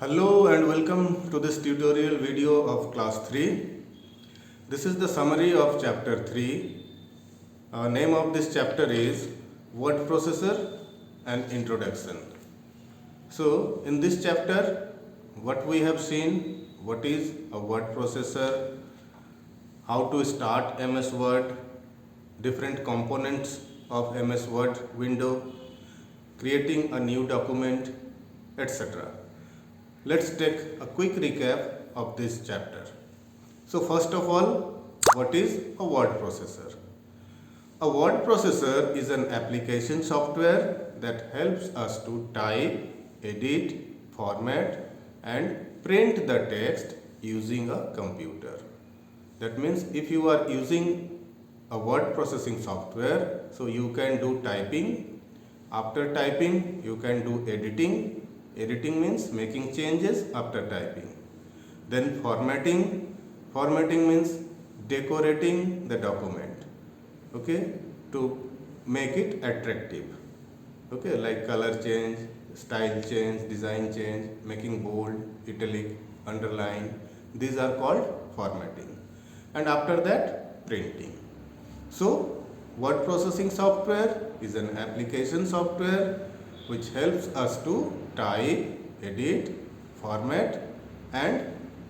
Hello and welcome to this tutorial video of class 3. This is the summary of chapter 3. Name of this chapter is Word Processor and Introduction. So in this chapter what we have seen, what is a word processor, how to start MS Word, different components of MS Word window, creating a new document, etc. Let's take a quick recap of this chapter. So first of all, what is a word processor? A word processor is an application software that helps us to type, edit, format and print the text using a computer. That means if you are using a word processing software, so you can do typing. After typing, you can do editing. Editing means making changes after typing. Then formatting. Formatting means decorating the document. Okay, to make it attractive. Okay, like color change, style change, design change, making bold, italic, underline. These are called formatting. And after that, printing. So, word processing software is an application software which helps us to type, edit, format and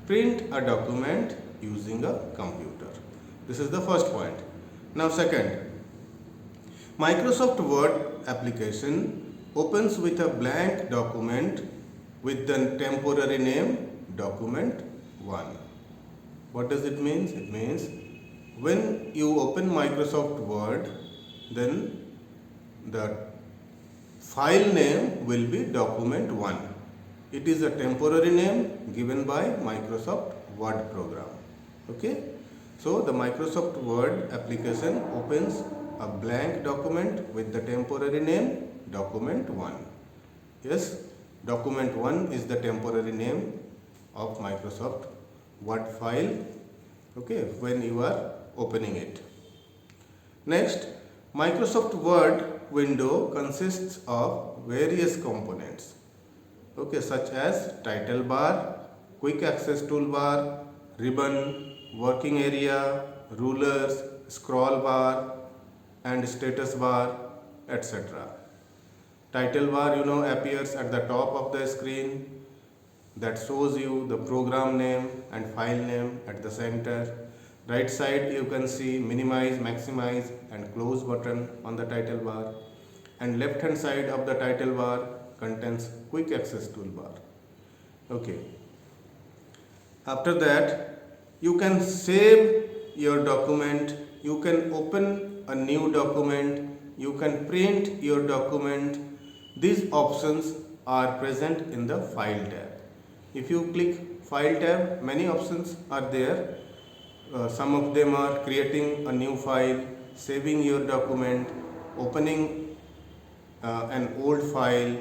print a document using a computer. This is the first point. Now second, Microsoft Word application opens with a blank document with the temporary name document 1. What does it mean? It means when you open Microsoft Word, then the file name will be document 1. It is a temporary name given by Microsoft Word program. Okay. So the Microsoft Word application opens a blank document with the temporary name document 1. Yes, document 1 is the temporary name of Microsoft Word file. Okay, when you are opening it. Next, Microsoft Word window consists of various components, okay, such as title bar, quick access toolbar, ribbon, working area, rulers, scroll bar and status bar, etc. Title bar appears at the top of the screen, that shows you the program name and file name at the center. Right side you can see minimize, maximize and close button on the title bar, and left hand side of the title bar contains quick access toolbar. Okay. After that you can save your document, you can open a new document, you can print your document. These options are present in the file tab. If you click file tab, many options are there. Some of them are creating a new file, saving your document, opening an old file,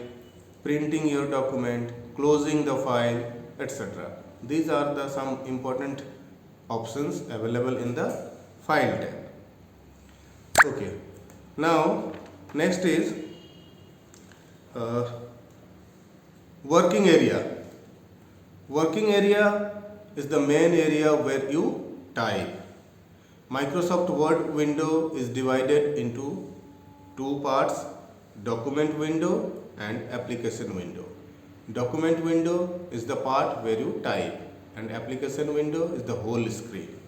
printing your document, closing the file, etc. These are the some important options available in the file tab. Okay. Now next is working area. Working area is the main area where you type. Microsoft Word window is divided into two parts, document window and application window. Document window is the part where you type and application window is the whole screen.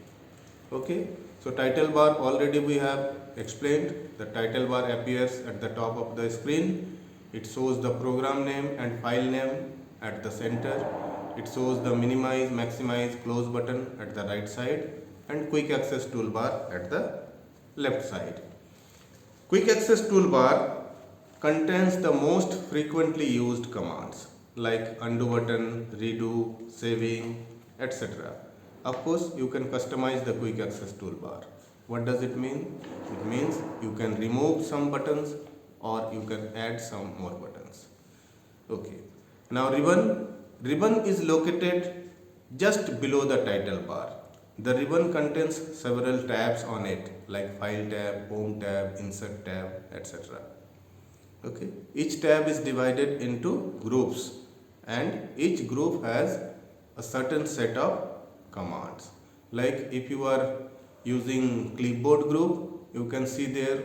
Okay, so title bar already we have explained. The title bar appears at the top of the screen. It shows the program name and file name at the center. It shows the minimize, maximize, close button at the right side and quick access toolbar at the left side. Quick access toolbar contains the most frequently used commands like undo button, redo, saving, etc. Of course, you can customize the quick access toolbar. What does it mean? It means you can remove some buttons or you can add some more buttons. Okay. Now ribbon. Ribbon is located just below the title bar. The ribbon contains several tabs on it like file tab, home tab, insert tab, etc. Okay. Each tab is divided into groups and each group has a certain set of commands. Like if you are using clipboard group, you can see there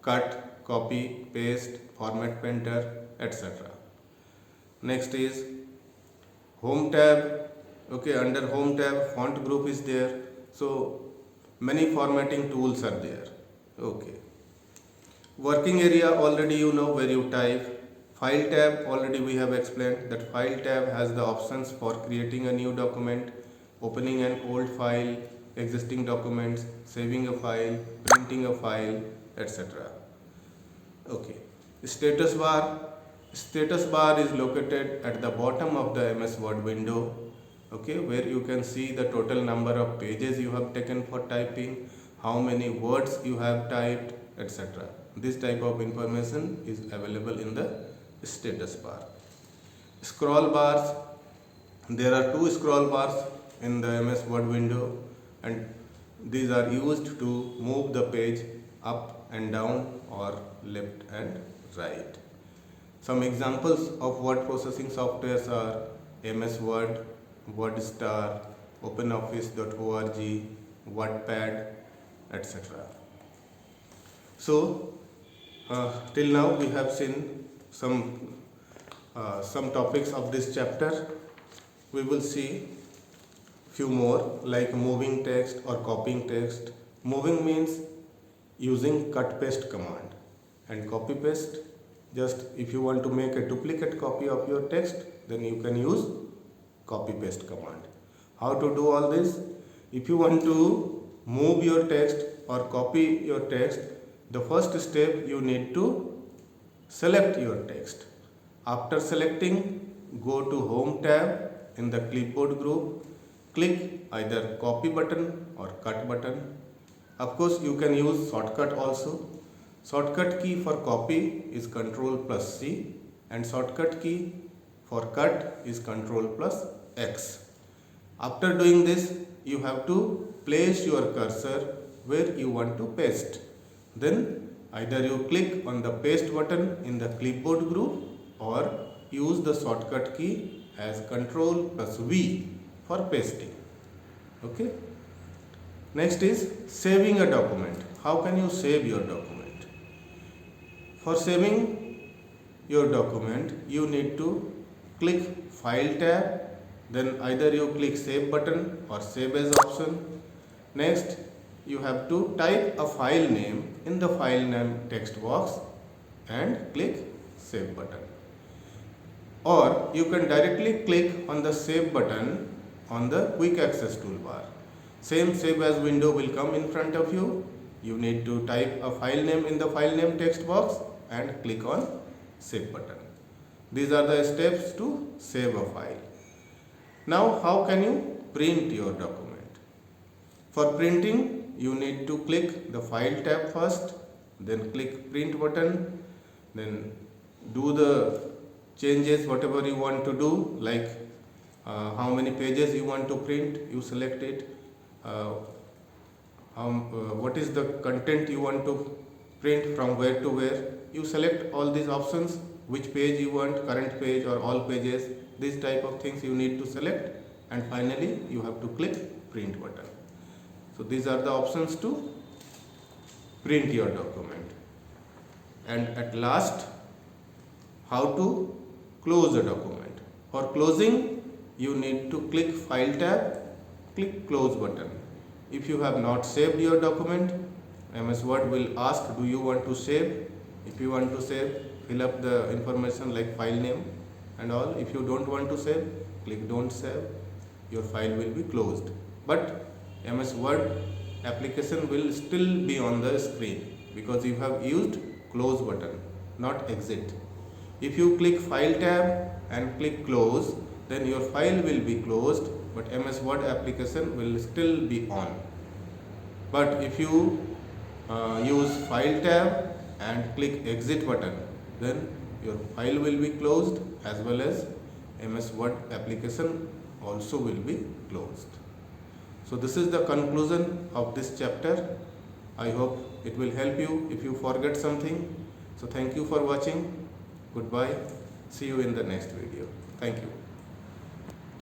cut, copy, paste, format painter, etc. Next is home tab. Okay, under home tab font group is there. So many formatting tools are there. Okay. Working area already you know where you type. File tab already we have explained that file tab has the options for creating a new document, opening an old file, existing documents, saving a file, printing a file, etc. Okay. Status bar. Status bar is located at the bottom of the MS Word window. Okay, where you can see the total number of pages you have taken for typing, how many words you have typed, etc. This type of information is available in the status bar. Scroll bars. There are two scroll bars in the MS Word window, and these are used to move the page up and down or left and right. Some examples of word processing softwares are MS Word, WordStar, OpenOffice.org, Wordpad, etc. So, till now we have seen some topics of this chapter. We will see few more like moving text or copying text. Moving means using cut paste command, and copy paste, just if you want to make a duplicate copy of your text, then you can use copy paste command. How to do all this? If you want to move your text or copy your text, the first step you need to select your text. After selecting, go to home tab in the clipboard group, click either copy button or cut button. Of course you can use shortcut also. Shortcut key for copy is Ctrl+C and shortcut key for cut is Ctrl+X. After doing this, you have to place your cursor where you want to paste. Then either you click on the paste button in the clipboard group or use the shortcut key as Ctrl+V for pasting. Okay. Next is saving a document. How can you save your document? For saving your document, you need to click File tab, then either you click Save button or Save as option. Next, you have to type a file name in the file name text box and click Save button. Or you can directly click on the Save button on the Quick Access toolbar. Same Save as window will come in front of you. You need to type a file name in the file name text box and click on Save button. These are the steps to save a file. Now how can you print your document? For printing, you need to click the File tab first, then click Print button, then do the changes whatever you want to do, like how many pages you want to print, you select it, what is the content you want to print from where to where, you select all these options, which page you want, current page or all pages, these type of things you need to select, and finally you have to click Print button. So these are the options to print your document. And at last, how to close a document. For closing, you need to click File tab, click Close button. If you have not saved your document, MS Word will ask, do you want to save? If you want to save, fill up the information like file name and all. If you don't want to save, click Don't Save. Your file will be closed. But MS Word application will still be on the screen because you have used Close button, not Exit. If you click File tab and click Close, then your file will be closed, but MS Word application will still be on. But if you use File tab and click Exit button, then your file will be closed as well as MS Word application also will be closed. So this is the conclusion of this chapter. I hope it will help you if you forget something. So thank you for watching. Goodbye. See you in the next video. Thank you.